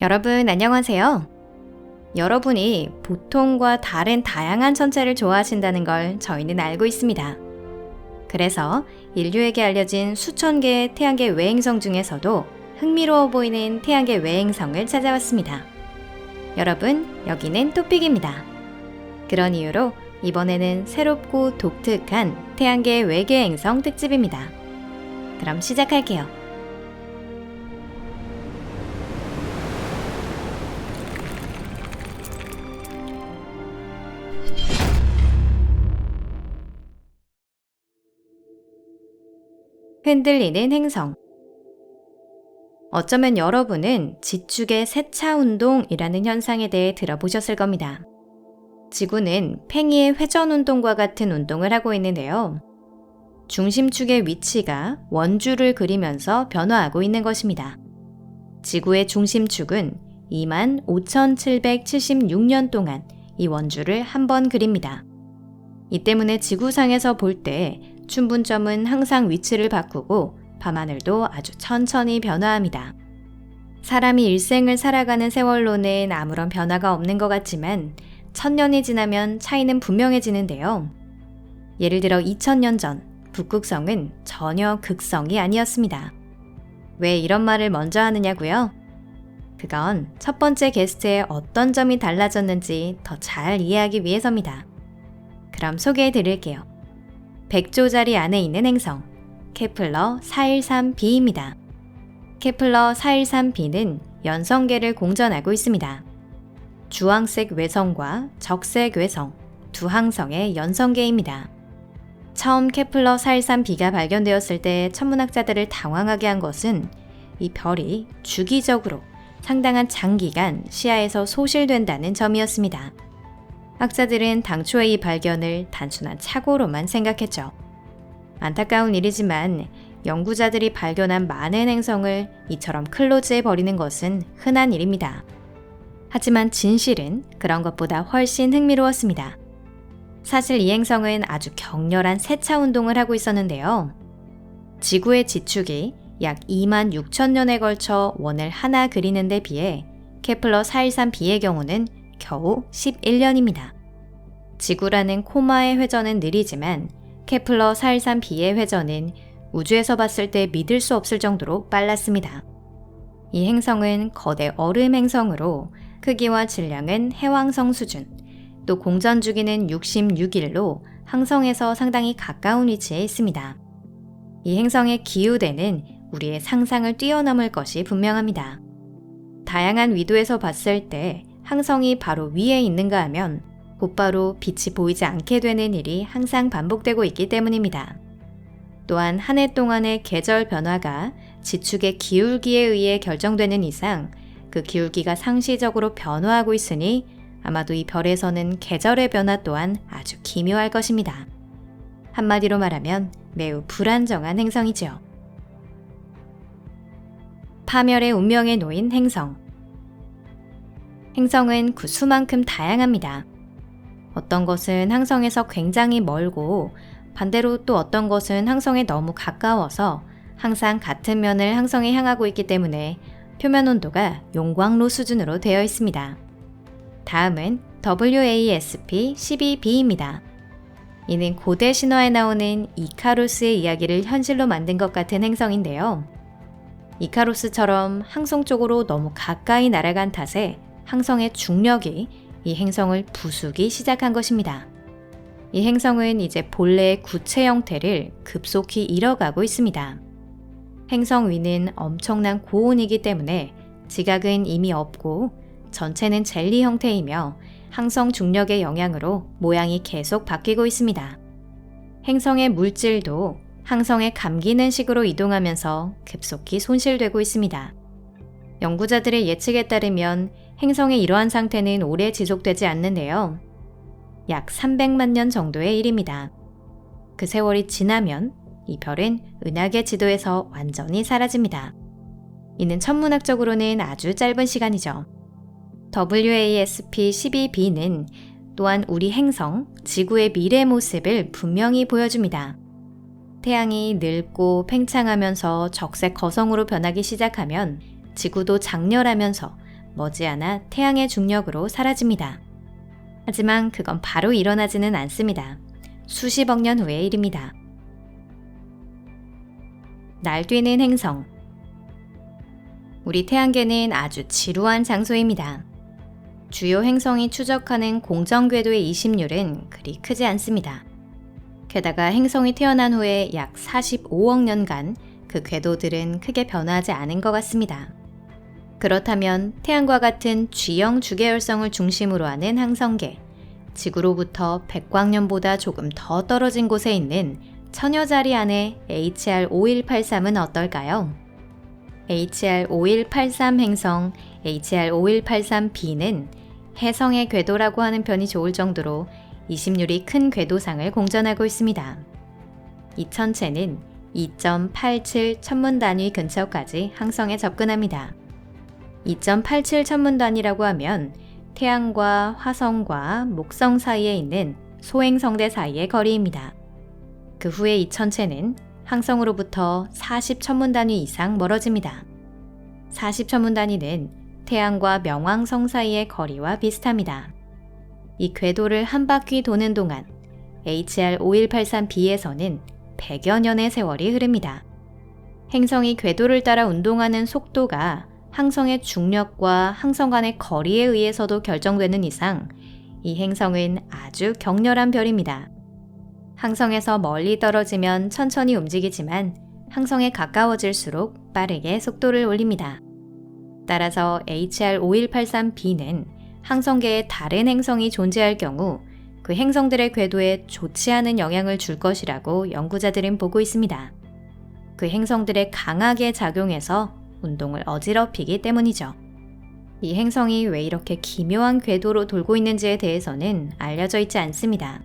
여러분 안녕하세요. 여러분이 보통과 다른 다양한 천체를 좋아하신다는 걸 저희는 알고 있습니다. 그래서 인류에게 알려진 수천 개의 태양계 외행성 중에서도 흥미로워 보이는 태양계 외행성을 찾아왔습니다. 여러분, 여기는 토픽입니다. 그런 이유로 이번에는 새롭고 독특한 태양계 외계 행성 특집입니다. 그럼 시작할게요. 흔들리는 행성. 어쩌면 여러분은 지축의 세차 운동이라는 현상에 대해 들어보셨을 겁니다. 지구는 팽이의 회전 운동과 같은 운동을 하고 있는데요. 중심축의 위치가 원주를 그리면서 변화하고 있는 것입니다. 지구의 중심축은 25,776년 동안 이 원주를 한 번 그립니다. 이 때문에 지구상에서 볼 때 춘분점은 항상 위치를 바꾸고 밤하늘도 아주 천천히 변화합니다. 사람이 일생을 살아가는 세월로는 아무런 변화가 없는 것 같지만 1000년이 지나면 차이는 분명해지는데요. 예를 들어 2000년 전 북극성은 전혀 극성이 아니었습니다. 왜 이런 말을 먼저 하느냐고요? 그건 첫 번째 게스트의 어떤 점이 달라졌는지 더 잘 이해하기 위해서입니다. 그럼 소개해 드릴게요. 100조짜리 안에 있는 행성, 케플러 413b입니다. 케플러 413b는 연성계를 공전하고 있습니다. 주황색 외성과 적색 외성, 두 항성의 연성계입니다. 처음 케플러 413b가 발견되었을 때 천문학자들을 당황하게 한 것은 이 별이 주기적으로 상당한 장기간 시야에서 소실된다는 점이었습니다. 학자들은 당초의 이 발견을 단순한 착오로만 생각했죠. 안타까운 일이지만 연구자들이 발견한 많은 행성을 이처럼 클로즈해 버리는 것은 흔한 일입니다. 하지만 진실은 그런 것보다 훨씬 흥미로웠습니다. 사실 이 행성은 아주 격렬한 세차 운동을 하고 있었는데요. 지구의 지축이 약 26,000년에 걸쳐 원을 하나 그리는 데 비해 케플러 413b의 경우는 겨우 11년입니다. 지구라는 코마의 회전은 느리지만 케플러 413b의 회전은 우주에서 봤을 때 믿을 수 없을 정도로 빨랐습니다. 이 행성은 거대 얼음 행성으로 크기와 질량은 해왕성 수준, 또 공전 주기는 66일로 항성에서 상당히 가까운 위치에 있습니다. 이 행성의 기후대는 우리의 상상을 뛰어넘을 것이 분명합니다. 다양한 위도에서 봤을 때 항성이 바로 위에 있는가 하면 곧바로 빛이 보이지 않게 되는 일이 항상 반복되고 있기 때문입니다. 또한 한 해 동안의 계절 변화가 지축의 기울기에 의해 결정되는 이상 그 기울기가 상시적으로 변화하고 있으니 아마도 이 별에서는 계절의 변화 또한 아주 기묘할 것입니다. 한마디로 말하면 매우 불안정한 행성이죠. 파멸의 운명에 놓인 행성. 행성은 그 수만큼 다양합니다. 어떤 것은 항성에서 굉장히 멀고 반대로 또 어떤 것은 항성에 너무 가까워서 항상 같은 면을 항성에 향하고 있기 때문에 표면 온도가 용광로 수준으로 되어 있습니다. 다음은 WASP-12b입니다. 이는 고대 신화에 나오는 이카루스의 이야기를 현실로 만든 것 같은 행성인데요. 이카루스처럼 항성 쪽으로 너무 가까이 날아간 탓에 항성의 중력이 이 행성을 부수기 시작한 것입니다. 이 행성은 이제 본래의 구체 형태를 급속히 잃어가고 있습니다. 행성 위는 엄청난 고온이기 때문에 지각은 이미 없고 전체는 젤리 형태이며 항성 중력의 영향으로 모양이 계속 바뀌고 있습니다. 행성의 물질도 항성에 감기는 식으로 이동하면서 급속히 손실되고 있습니다. 연구자들의 예측에 따르면 행성의 이러한 상태는 오래 지속되지 않는데요. 약 300만 년 정도의 일입니다. 그 세월이 지나면 이 별은 은하계 지도에서 완전히 사라집니다. 이는 천문학적으로는 아주 짧은 시간이죠. WASP-12b는 또한 우리 행성, 지구의 미래 모습을 분명히 보여줍니다. 태양이 늙고 팽창하면서 적색 거성으로 변하기 시작하면 지구도 장렬하면서 머지않아 태양의 중력으로 사라집니다. 하지만 그건 바로 일어나지는 않습니다. 수십억 년 후의 일입니다. 날뛰는 행성. 우리 태양계는 아주 지루한 장소입니다. 주요 행성이 추적하는 공정 궤도의 이심률은 그리 크지 않습니다. 게다가 행성이 태어난 후에 약 45억 년간 그 궤도들은 크게 변화하지 않은 것 같습니다. 그렇다면 태양과 같은 G형 주계열성을 중심으로 하는 항성계, 지구로부터 백광년보다 조금 더 떨어진 곳에 있는 천여자리 안의 HR 5183은 어떨까요? HR 5183 행성 HR 5183b는 해성의 궤도라고 하는 편이 좋을 정도로 이심률이 큰 궤도상을 공전하고 있습니다. 이 천체는 2.87 천문단위 근처까지 항성에 접근합니다. 2.87 천문단위라고 하면 태양과 화성과 목성 사이에 있는 소행성대 사이의 거리입니다. 그 후에 이 천체는 항성으로부터 40 천문단위 이상 멀어집니다. 40 천문단위는 태양과 명왕성 사이의 거리와 비슷합니다. 이 궤도를 한 바퀴 도는 동안 HR 5183b에서는 100여 년의 세월이 흐릅니다. 행성이 궤도를 따라 운동하는 속도가 항성의 중력과 항성 간의 거리에 의해서도 결정되는 이상 이 행성은 아주 격렬한 별입니다. 항성에서 멀리 떨어지면 천천히 움직이지만 항성에 가까워질수록 빠르게 속도를 올립니다. 따라서 HR 5183b는 항성계에 다른 행성이 존재할 경우 그 행성들의 궤도에 좋지 않은 영향을 줄 것이라고 연구자들은 보고 있습니다. 그 행성들에 강하게 작용해서 운동을 어지럽히기 때문이죠. 이 행성이 왜 이렇게 기묘한 궤도로 돌고 있는지에 대해서는 알려져 있지 않습니다.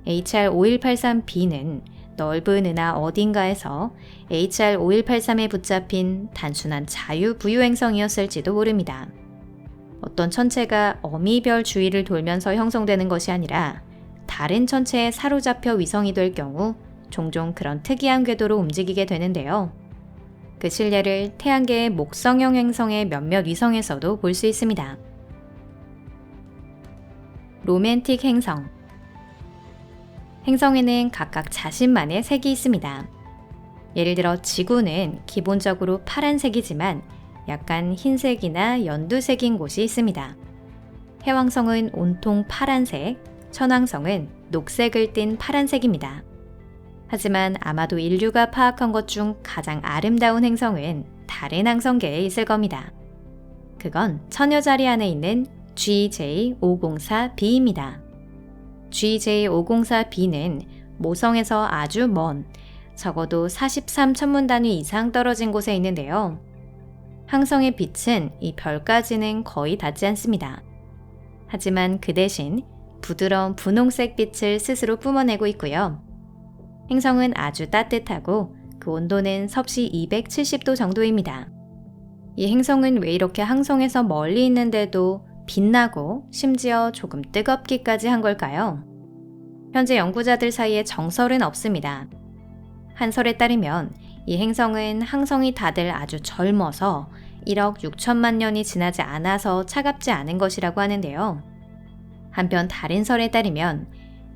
HR 5183b는 넓은 은하 어딘가에서 HR 5183에 붙잡힌 단순한 자유부유 행성이었을지도 모릅니다. 어떤 천체가 어미별 주위를 돌면서 형성되는 것이 아니라 다른 천체에 사로잡혀 위성이 될 경우 종종 그런 특이한 궤도로 움직이게 되는데요. 그 실례를 태양계의 목성형 행성의 몇몇 위성에서도 볼 수 있습니다. 로맨틱 행성. 행성에는 각각 자신만의 색이 있습니다. 예를 들어 지구는 기본적으로 파란색이지만 약간 흰색이나 연두색인 곳이 있습니다. 해왕성은 온통 파란색, 천왕성은 녹색을 띤 파란색입니다. 하지만 아마도 인류가 파악한 것 중 가장 아름다운 행성은 다른 항성계에 있을 겁니다. 그건 천여자리 안에 있는 GJ504b입니다. GJ504b는 모성에서 아주 먼, 적어도 43 천문단위 이상 떨어진 곳에 있는데요. 항성의 빛은 이 별까지는 거의 닿지 않습니다. 하지만 그 대신 부드러운 분홍색 빛을 스스로 뿜어내고 있고요. 행성은 아주 따뜻하고 그 온도는 섭씨 270도 정도입니다. 이 행성은 왜 이렇게 항성에서 멀리 있는데도 빛나고 심지어 조금 뜨겁기까지 한 걸까요? 현재 연구자들 사이에 정설은 없습니다. 한 설에 따르면 이 행성은 항성이 다들 아주 젊어서 1억 6천만 년이 지나지 않아서 차갑지 않은 것이라고 하는데요. 한편 다른 설에 따르면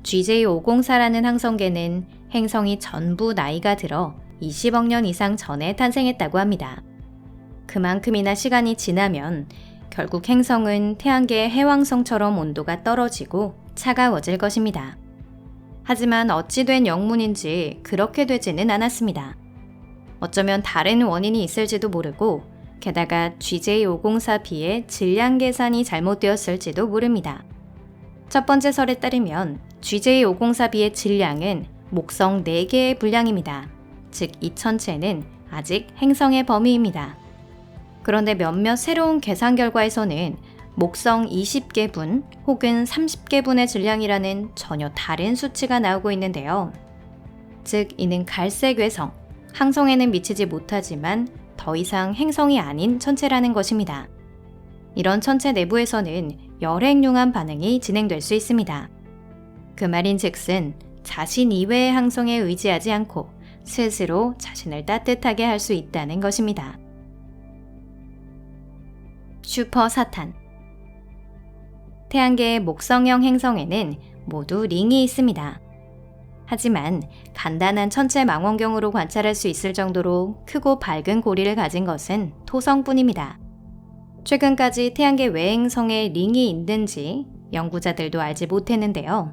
GJ504라는 항성계는 행성이 전부 나이가 들어 20억 년 이상 전에 탄생했다고 합니다. 그만큼이나 시간이 지나면 결국 행성은 태양계의 해왕성처럼 온도가 떨어지고 차가워질 것입니다. 하지만 어찌 된 영문인지 그렇게 되지는 않았습니다. 어쩌면 다른 원인이 있을지도 모르고 게다가 GJ504b의 질량 계산이 잘못되었을지도 모릅니다. 첫 번째 설에 따르면 GJ504b의 질량은 목성 4개의 분량입니다. 즉 이 천체는 아직 행성의 범위입니다. 그런데 몇몇 새로운 계산 결과에서는 목성 20개분 혹은 30개분의 질량이라는 전혀 다른 수치가 나오고 있는데요. 즉 이는 갈색 외성, 항성에는 미치지 못하지만 더 이상 행성이 아닌 천체라는 것입니다. 이런 천체 내부에서는 열행용한 반응이 진행될 수 있습니다. 그 말인즉슨 자신 이외의 항성에 의지하지 않고 스스로 자신을 따뜻하게 할 수 있다는 것입니다. 슈퍼사탄. 태양계의 목성형 행성에는 모두 링이 있습니다. 하지만 간단한 천체 망원경으로 관찰할 수 있을 정도로 크고 밝은 고리를 가진 것은 토성뿐입니다. 최근까지 태양계 외행성에 링이 있는지 연구자들도 알지 못했는데요.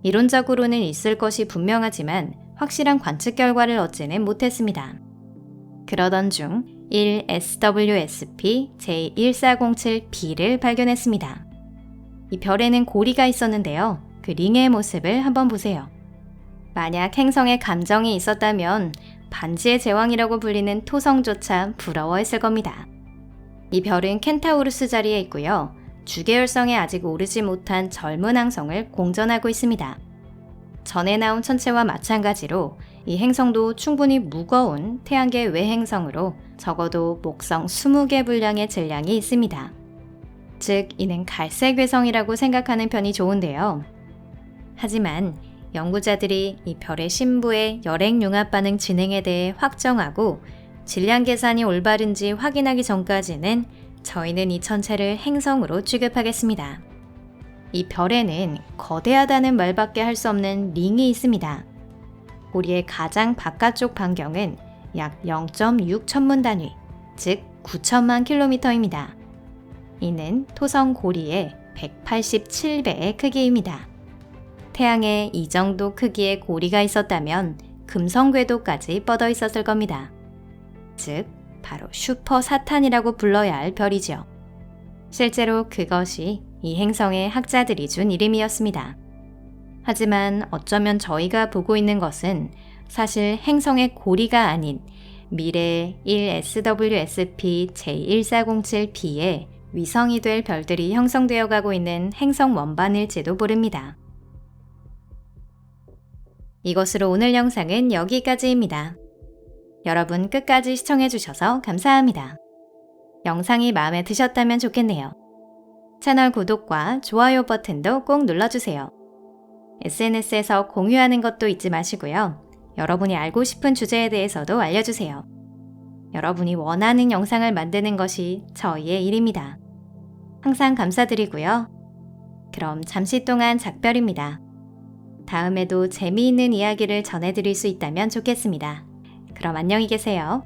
이론적으로는 있을 것이 분명하지만 확실한 관측 결과를 얻지는 못했습니다. 그러던 중 1SWSP J1407b를 발견했습니다. 이 별에는 고리가 있었는데요. 그 링의 모습을 한번 보세요. 만약 행성에 감정이 있었다면 반지의 제왕이라고 불리는 토성조차 부러워했을 겁니다. 이 별은 켄타우루스 자리에 있고요. 주계열성에 아직 오르지 못한 젊은 항성을 공전하고 있습니다. 전에 나온 천체와 마찬가지로 이 행성도 충분히 무거운 태양계 외행성으로 적어도 목성 20개 분량의 질량이 있습니다. 즉, 이는 갈색 외성이라고 생각하는 편이 좋은데요. 하지만 연구자들이 이 별의 심부의 열액융합 반응 진행에 대해 확정하고 질량 계산이 올바른지 확인하기 전까지는 저희는 이 천체를 행성으로 취급하겠습니다. 이 별에는 거대하다는 말밖에 할 수 없는 링이 있습니다. 고리의 가장 바깥쪽 반경은 약 0.6 천문 단위, 즉 9천만 킬로미터입니다. 이는 토성 고리의 187배의 크기입니다. 태양에 이 정도 크기의 고리가 있었다면 금성 궤도까지 뻗어 있었을 겁니다. 즉, 바로 슈퍼사탄이라고 불러야 할 별이죠. 실제로 그것이 이 행성의 학자들이 준 이름이었습니다. 하지만 어쩌면 저희가 보고 있는 것은 사실 행성의 고리가 아닌 미래 1SWSP J1407b의 위성이 될 별들이 형성되어 가고 있는 행성 원반일지도 모릅니다. 이것으로 오늘 영상은 여기까지입니다. 여러분 끝까지 시청해주셔서 감사합니다. 영상이 마음에 드셨다면 좋겠네요. 채널 구독과 좋아요 버튼도 꼭 눌러주세요. SNS에서 공유하는 것도 잊지 마시고요. 여러분이 알고 싶은 주제에 대해서도 알려주세요. 여러분이 원하는 영상을 만드는 것이 저희의 일입니다. 항상 감사드리고요. 그럼 잠시 동안 작별입니다. 다음에도 재미있는 이야기를 전해드릴 수 있다면 좋겠습니다. 그럼 안녕히 계세요.